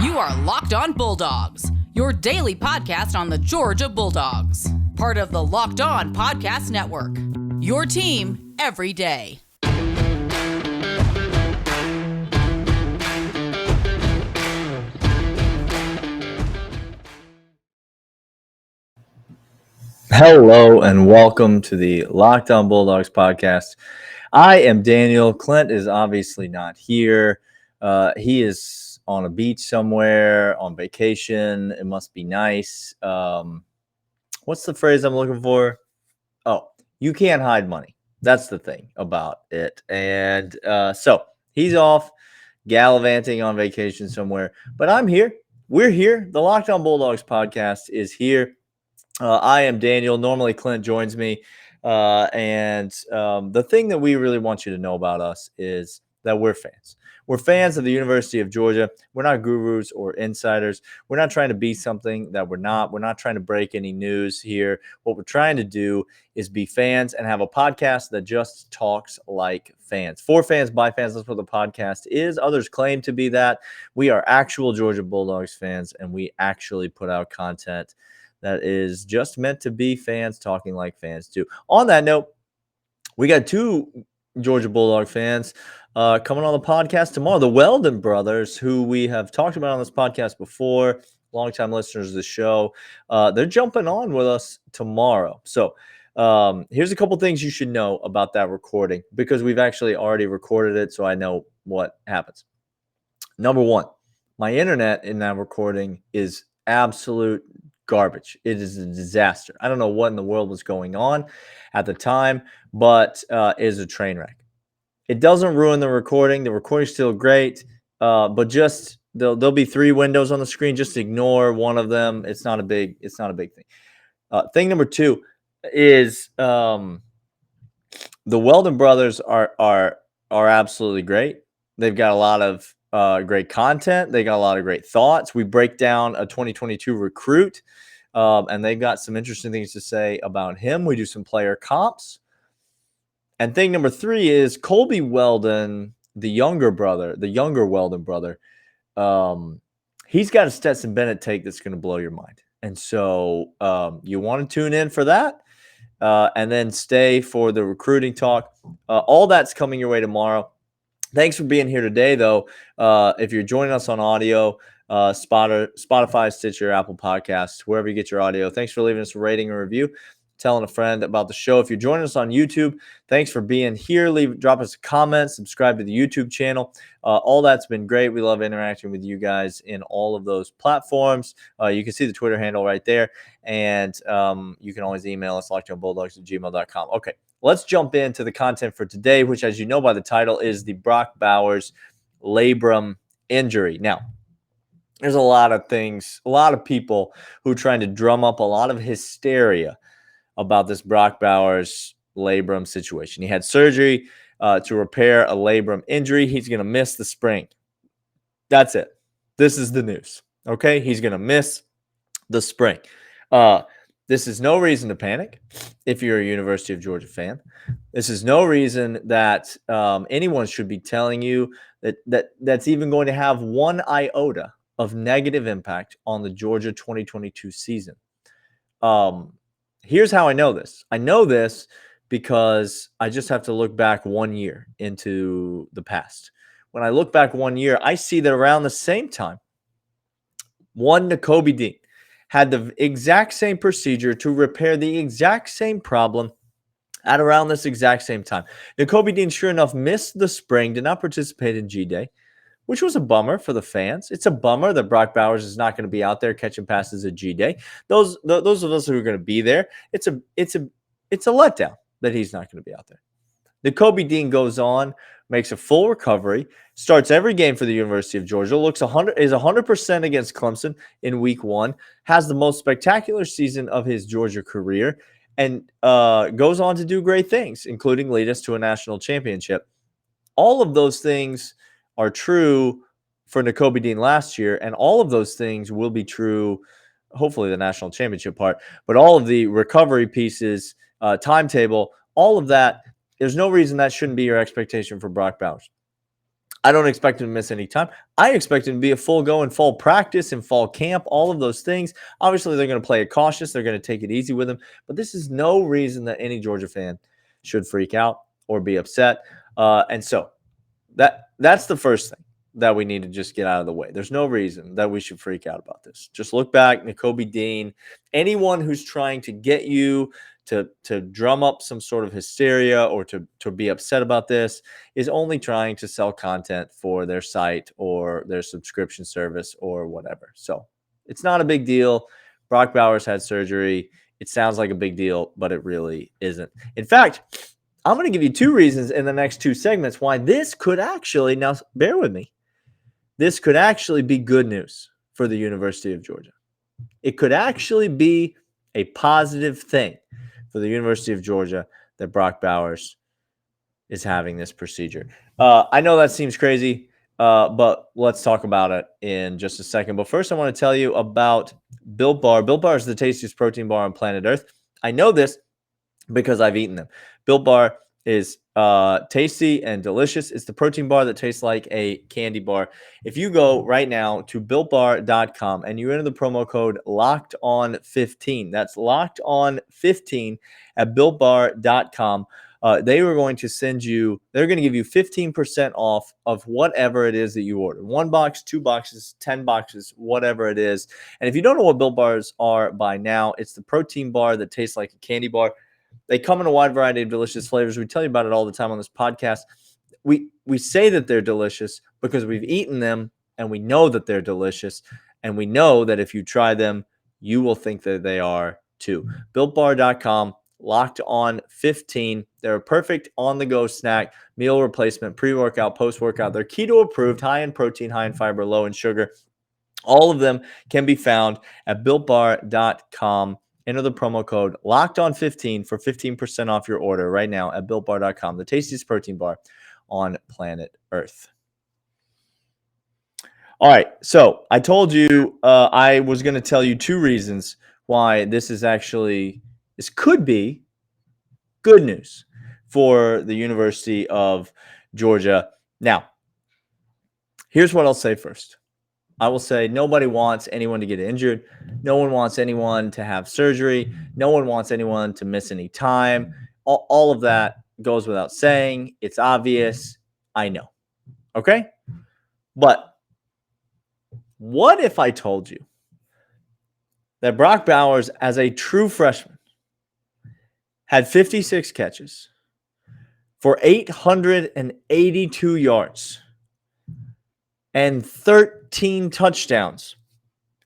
You are Locked On Bulldogs, your daily podcast on the Georgia Bulldogs. Part of the Locked On Podcast Network. Your team every day. Hello and welcome to the Locked On Bulldogs podcast. I am Daniel. Clint is obviously not here. He is on a beach somewhere on vacation. It must be nice. What's the phrase I'm looking for? Oh, you can't hide money. That's the thing about it. And so he's off gallivanting on vacation somewhere. But I'm here. We're here. The Locked On Bulldogs podcast is here. I am Daniel. Normally, Clint joins me. The thing that we really want you to know about us is that we're fans. We're fans of the University of Georgia. We're not gurus or insiders. We're not trying to be something that we're not. We're not trying to break any news here. What we're trying to do is be fans and have a podcast that just talks like fans. For fans, by fans, that's what the podcast is. Others claim to be that. We are actual Georgia Bulldogs fans, and we actually put out content that is just meant to be fans talking like fans too. On that note, we got two Georgia Bulldog fans coming on the podcast tomorrow. The Weldon brothers, who we have talked about on this podcast before, longtime listeners of the show. They're jumping on with us tomorrow. So here's a couple things you should know about that recording, because we've actually already recorded it, so I know what happens. Number one, my internet in that recording is absolute garbage. It is a disaster. I don't know what in the world was going on at the time, but it is a train wreck. It doesn't ruin the recording. The recording's still great, but just there'll be three windows on the screen. Just ignore one of them. It's not a big thing. Thing number two is the Weldon brothers are absolutely great. They've got a lot of great content. They got a lot of great thoughts. We break down a 2022 recruit, and they've got some interesting things to say about him. We do some player comps. And thing number three is Colby Weldon, the younger Weldon brother. He's got a Stetson Bennett take that's going to blow your mind. And so you want to tune in for that, and then stay for the recruiting talk. All that's coming your way tomorrow. Thanks for being here today, though. If you're joining us on audio, Spotify, Stitcher, Apple Podcasts, wherever you get your audio, thanks for leaving us a rating and review, telling a friend about the show. If you're joining us on YouTube, thanks for being here. Drop us a comment, subscribe to the YouTube channel. All that's been great. We love interacting with you guys in all of those platforms. You can see the Twitter handle right there, and you can always email us, lockedonbulldogs@gmail.com. Okay. Let's jump into the content for today, which, as you know by the title, is the Brock Bowers labrum injury. Now, there's a lot of things, a lot of people who are trying to drum up a lot of hysteria about this Brock Bowers labrum situation. He had surgery to repair a labrum injury. He's going to miss the spring. That's it. This is the news. Okay? He's going to miss the spring. This is no reason to panic if you're a University of Georgia fan. This is no reason that anyone should be telling you that's even going to have one iota of negative impact on the Georgia 2022 season. Here's how I know this. I know this because I just have to look back 1 year into the past. When I look back 1 year, I see that around the same time, one Nakobe Dean had the exact same procedure to repair the exact same problem at around this exact same time. Nakobe Dean, sure enough, missed the spring, did not participate in G-Day, which was a bummer for the fans. It's a bummer that Brock Bowers is not going to be out there catching passes at G-Day. Those of us who are going to be there, it's a letdown that he's not going to be out there. Nakobe Dean goes on, makes a full recovery, starts every game for the University of Georgia, is 100% against Clemson in week 1, has the most spectacular season of his Georgia career, and goes on to do great things, including lead us to a national championship. All of those things are true for Nakobe Dean last year, and all of those things will be true, hopefully the national championship part, but all of the recovery pieces, timetable, all of that, there's no reason that shouldn't be your expectation for Brock Bowers. I don't expect him to miss any time. I expect him to be a full go in fall practice and fall camp, all of those things. Obviously, they're going to play it cautious. They're going to take it easy with him. But this is no reason that any Georgia fan should freak out or be upset. And so that's the first thing that we need to just get out of the way. There's no reason that we should freak out about this. Just look back, Nakobe Dean, anyone who's trying to get you to drum up some sort of hysteria or to be upset about this is only trying to sell content for their site or their subscription service or whatever. So it's not a big deal. Brock Bowers had surgery. It sounds like a big deal, but it really isn't. In fact, I'm going to give you two reasons in the next two segments why this could actually, now bear with me, this could actually be good news for the University of Georgia. It could actually be a positive thing for the University of Georgia that Brock Bowers is having this procedure. I know that seems crazy, but let's talk about it in just a second. But first, I want to tell you about Built Bar. Built Bar is the tastiest protein bar on planet Earth. I know this because I've eaten them. Built Bar is tasty and delicious. It's the protein bar that tastes like a candy bar. If you go right now to builtbar.com and you enter the promo code LOCKEDON15, that's LOCKEDON15 at builtbar.com, they were going to they're going to give you 15% off of whatever it is that you order. 1 box, 2 boxes, 10 boxes, whatever it is. And if you don't know what Built Bars are by now, it's the protein bar that tastes like a candy bar. They come in a wide variety of delicious flavors. We tell you about it all the time on this podcast. We say that they're delicious because we've eaten them and we know that they're delicious. And we know that if you try them, you will think that they are too. BuiltBar.com, locked on 15. They're a perfect on-the-go snack, meal replacement, pre-workout, post-workout. They're keto approved, high in protein, high in fiber, low in sugar. All of them can be found at BuiltBar.com. Enter the promo code LOCKEDON15 for 15% off your order right now at BuiltBar.com, the tastiest protein bar on planet Earth. All right, so I told you I was going to tell you two reasons why this could be good news for the University of Georgia. Now, here's what I'll say first. I will say nobody wants anyone to get injured. No one wants anyone to have surgery. No one wants anyone to miss any time. All of that goes without saying. It's obvious. I know. Okay? But what if I told you that Brock Bowers, as a true freshman, had 56 catches for 882 yards and 13 touchdowns.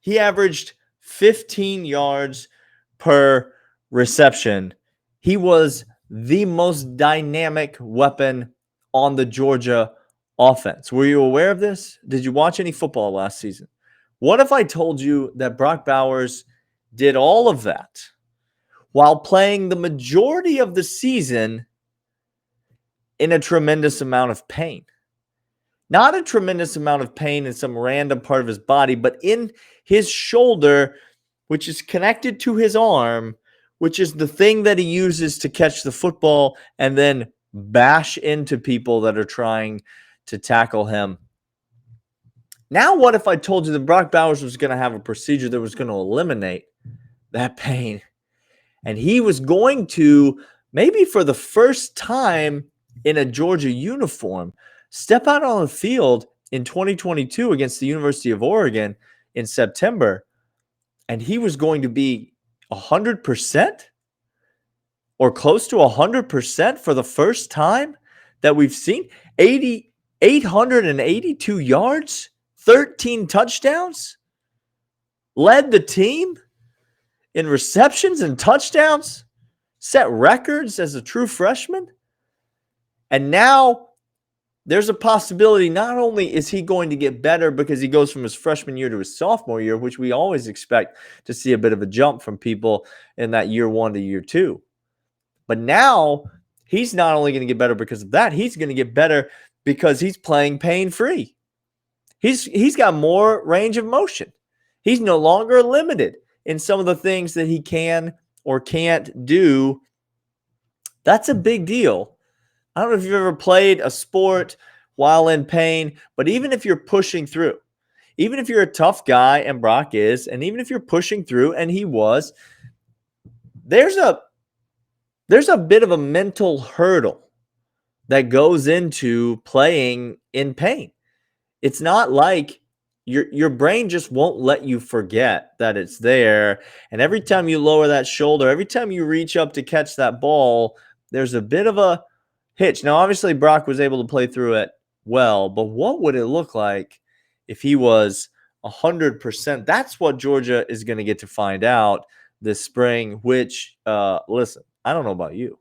He averaged 15 yards per reception. He was the most dynamic weapon on the Georgia offense. Were you aware of this? Did you watch any football last season? What if I told you that Brock Bowers did all of that while playing the majority of the season in a tremendous amount of pain? Not a tremendous amount of pain in some random part of his body, but in his shoulder, which is connected to his arm, which is the thing that he uses to catch the football and then bash into people that are trying to tackle him. Now, what if I told you that Brock Bowers was going to have a procedure that was going to eliminate that pain? And he was going to, maybe for the first time in a Georgia uniform, step out on the field in 2022 against the University of Oregon in September, and he was going to be 100% or close to 100% for the first time that we've seen. 882 yards, 13 touchdowns, led the team in receptions and touchdowns, set records as a true freshman. And now there's a possibility not only is he going to get better because he goes from his freshman year to his sophomore year, which we always expect to see a bit of a jump from people in that year 1 to year 2. But now he's not only going to get better because of that, he's going to get better because he's playing pain-free. He's got more range of motion. He's no longer limited in some of the things that he can or can't do. That's a big deal. I don't know if you've ever played a sport while in pain. But even if you're pushing through, even if you're a tough guy, and Brock is, and even if you're pushing through, and he was, there's a bit of a mental hurdle that goes into playing in pain. It's not like your brain just won't let you forget that it's there. And every time you lower that shoulder, every time you reach up to catch that ball, there's a bit of a hitch. Now, obviously, Brock was able to play through it well, but what would it look like if he was 100%? That's what Georgia is going to get to find out this spring, which, listen, I don't know about you,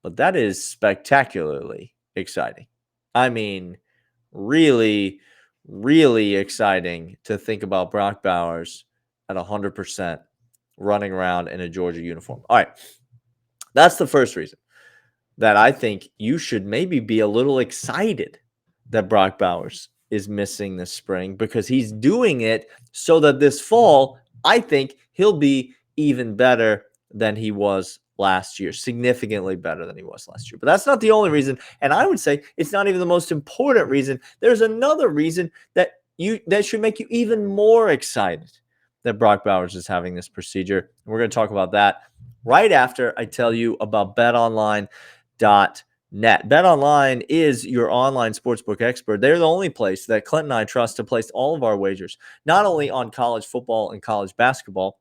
but that is spectacularly exciting. I mean, really, really exciting to think about Brock Bowers at 100% running around in a Georgia uniform. All right. That's the first reason that I think you should maybe be a little excited that Brock Bowers is missing this spring, because he's doing it so that this fall, I think he'll be even better than he was last year, significantly better than he was last year. But that's not the only reason, and I would say it's not even the most important reason. There's another reason that should make you even more excited that Brock Bowers is having this procedure. And we're going to talk about that right after I tell you about BetOnline.net. BetOnline is your online sportsbook expert. They're the only place that Clint and I trust to place all of our wagers, not only on college football and college basketball,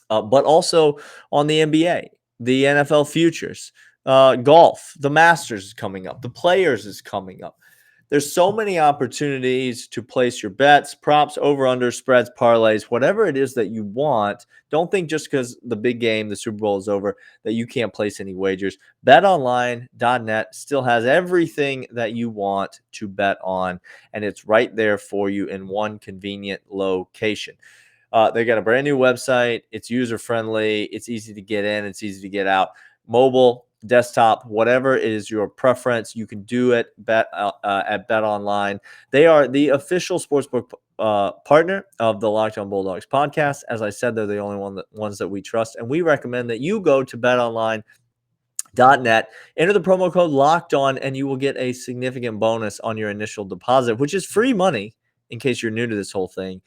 but also on the NBA, the NFL futures, golf, the Masters is coming up, the Players is coming up. There's so many opportunities to place your bets, props, over-under, spreads, parlays, whatever it is that you want. Don't think just because the big game, the Super Bowl, is over, that you can't place any wagers. BetOnline.net still has everything that you want to bet on, and it's right there for you in one convenient location. They got a brand new website. It's user-friendly. It's easy to get in. It's easy to get out. Mobile, desktop, whatever is your preference, you can do it at BetOnline. They are the official sportsbook partner of the Locked On Bulldogs podcast. As I said, they're the only ones that we trust, and we recommend that you go to BetOnline.net, enter the promo code Locked On, and you will get a significant bonus on your initial deposit, which is free money in case you're new to this whole thing.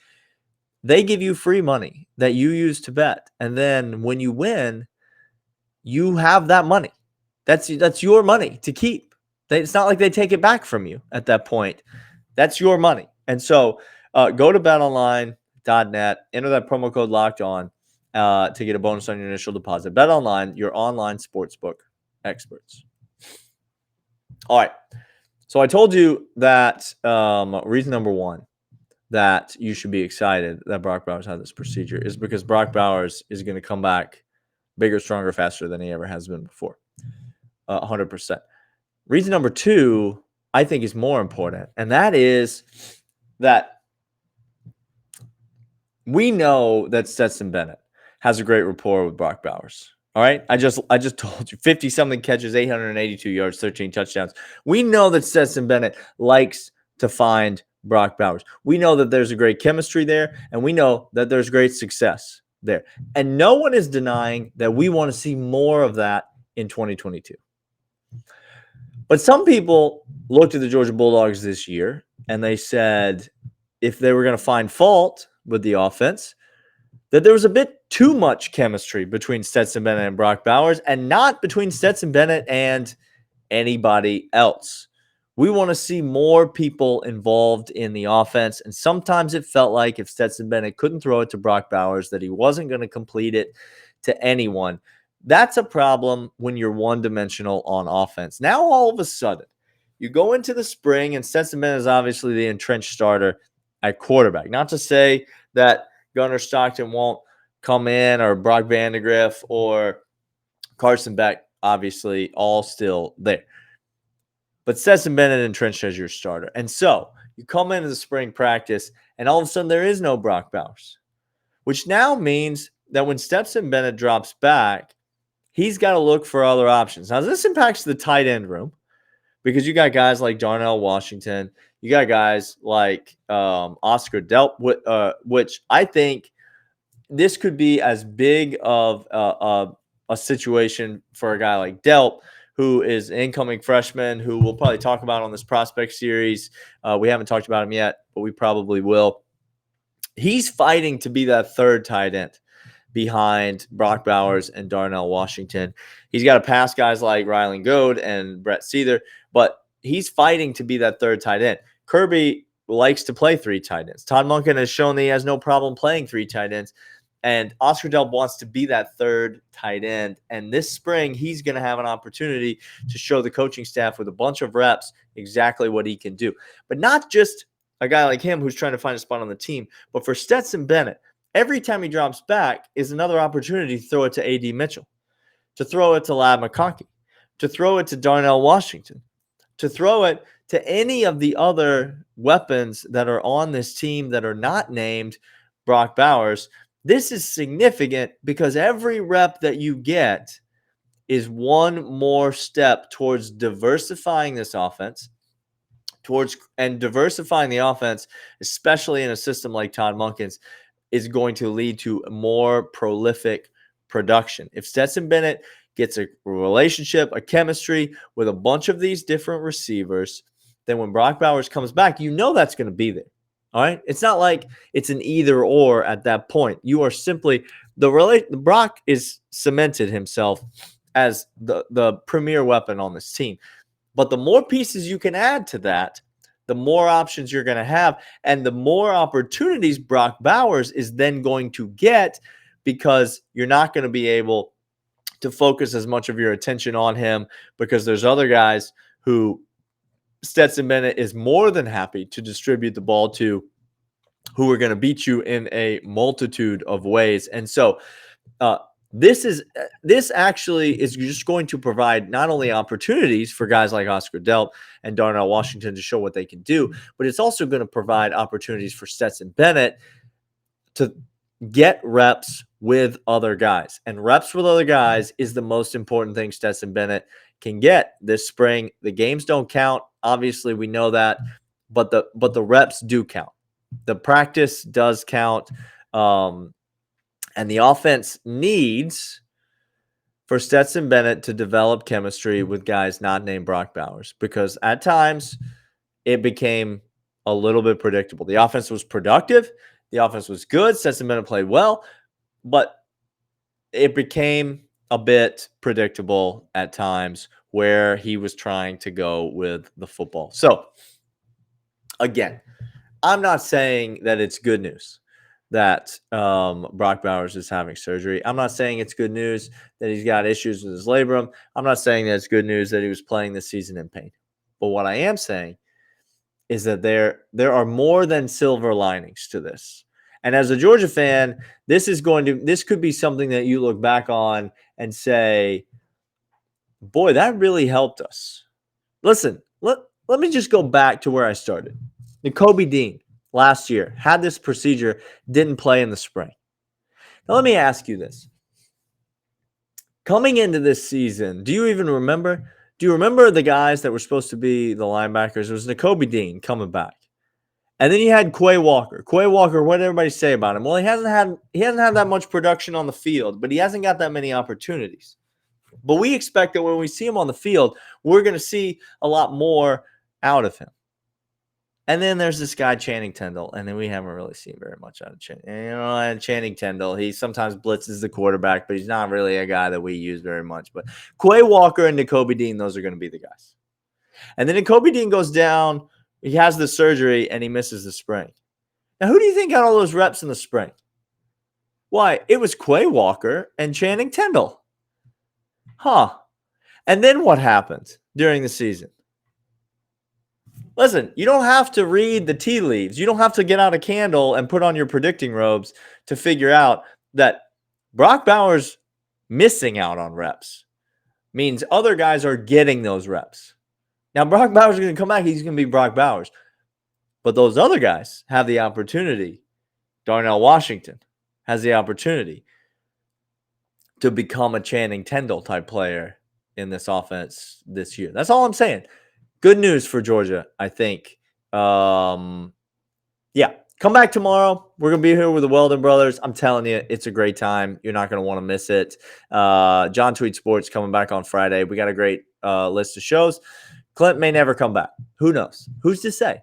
They give you free money that you use to bet, and then when you win, you have that money. That's your money to keep. It's not like they take it back from you at that point. That's your money. And so go to betonline.net, enter that promo code Locked On to get a bonus on your initial deposit. BetOnline, your online sportsbook experts. All right. So I told you that reason number one that you should be excited that Brock Bowers had this procedure is because Brock Bowers is going to come back bigger, stronger, faster than he ever has been before. 100%. Reason number two, I think, is more important, and that is that we know that Stetson Bennett has a great rapport with Brock Bowers. All right, I just told you, 50-something catches, 882 yards, 13 touchdowns. We know that Stetson Bennett likes to find Brock Bowers. We know that there's a great chemistry there, and we know that there's great success there. And no one is denying that we want to see more of that in 2022. But some people looked at the Georgia Bulldogs this year, and they said if they were going to find fault with the offense, that there was a bit too much chemistry between Stetson Bennett and Brock Bowers, and not between Stetson Bennett and anybody else. We want to see more people involved in the offense, and sometimes it felt like if Stetson Bennett couldn't throw it to Brock Bowers, that he wasn't going to complete it to anyone. That's a problem when you're one-dimensional on offense. Now, all of a sudden, you go into the spring, and Stetson Bennett is obviously the entrenched starter at quarterback. Not to say that Gunnar Stockton won't come in, or Brock Vandegrift or Carson Beck, obviously, all still there. But Stetson Bennett entrenched as your starter. And so you come into the spring practice, and all of a sudden there is no Brock Bowers, which now means that when Stetson Bennett drops back, he's got to look for other options. Now, this impacts the tight end room because you got guys like Darnell Washington. You got guys like Oscar Delp, which I think this could be as big of a situation for a guy like Delp, who is an incoming freshman, who we'll probably talk about on this prospect series. We haven't talked about him yet, but we probably will. He's fighting to be that third tight end behind Brock Bowers and Darnell Washington. He's got to pass guys like Rylan Goad and Brett Seether, but he's fighting to be that third tight end. Kirby likes to play three tight ends. Todd Monken has shown that he has no problem playing three tight ends. And Oscar Delp wants to be that third tight end. And this spring, he's going to have an opportunity to show the coaching staff with a bunch of reps exactly what he can do. But not just a guy like him who's trying to find a spot on the team, but for Stetson Bennett, every time he drops back is another opportunity to throw it to A.D. Mitchell, to throw it to Lab McConkey, to throw it to Darnell Washington, to throw it to any of the other weapons that are on this team that are not named Brock Bowers. This is significant because every rep that you get is one more step towards diversifying this offense, and diversifying the offense, especially in a system like Todd Monken's, is going to lead to more prolific production. If Stetson Bennett gets a relationship, a chemistry with a bunch of these different receivers, then when Brock Bowers comes back, you know that's going to be there. All right. It's not like it's an either or at that point. You are simply Brock is cemented himself as the premier weapon on this team. But the more pieces you can add to that, the more options you're going to have, and the more opportunities Brock Bowers is then going to get, because you're not going to be able to focus as much of your attention on him because there's other guys who Stetson Bennett is more than happy to distribute the ball to, who are going to beat you in a multitude of ways. And so this actually is just going to provide not only opportunities for guys like Oscar Delp and Darnell Washington to show what they can do, but it's also going to provide opportunities for Stetson Bennett to get reps with other guys. And reps with other guys is the most important thing Stetson Bennett can get this spring. The games don't count. Obviously, we know that, but the reps do count. The practice does count. And the offense needs for Stetson Bennett to develop chemistry with guys not named Brock Bowers, because at times it became a little bit predictable. The offense was productive. The offense was good. Stetson Bennett played well, but it became a bit predictable at times where he was trying to go with the football. So, again, I'm not saying that it's good news that Brock Bowers is having surgery. I'm not saying it's good news that he's got issues with his labrum. I'm not saying that it's good news that he was playing this season in pain. But what I am saying is that there are more than silver linings to this. And as a Georgia fan, this could be something that you look back on and say, boy, that really helped us. Listen, let me just go back to where I started. Nakobe Dean last year had this procedure, didn't play in the spring. Now, let me ask you this. Coming into this season, do you even remember? Do you remember the guys that were supposed to be the linebackers? It was Nakobe Dean coming back. And then you had Quay Walker. Quay Walker, what did everybody say about him? Well, he hasn't had that much production on the field, but he hasn't got that many opportunities. But we expect that when we see him on the field, we're going to see a lot more out of him. And then there's this guy, Channing Tindall, and then we haven't really seen very much out of Channing. And Channing Tindall, he sometimes blitzes the quarterback, but he's not really a guy that we use very much. But Quay Walker and Nakobe Dean, those are going to be the guys. And then Nakobe Dean goes down. He has the surgery, and he misses the spring. Now, who do you think got all those reps in the spring? Why, it was Quay Walker and Channing Tindall. Huh. And then what happened during the season? Listen, you don't have to read the tea leaves. You don't have to get out a candle and put on your predicting robes to figure out that Brock Bowers missing out on reps means other guys are getting those reps. Now, Brock Bowers is going to come back. He's going to be Brock Bowers. But those other guys have the opportunity. Darnell Washington has the opportunity to become a Channing Tindall type player in this offense this year. That's all I'm saying. Good news for Georgia, I think. Yeah, Come back tomorrow. We're going to be here with the Weldon brothers. I'm telling you, it's a great time. You're not going to want to miss it. John Tweet Sports coming back on Friday. We got a great list of shows. Clint may never come back. Who knows? Who's to say?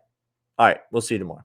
All right. We'll see you tomorrow.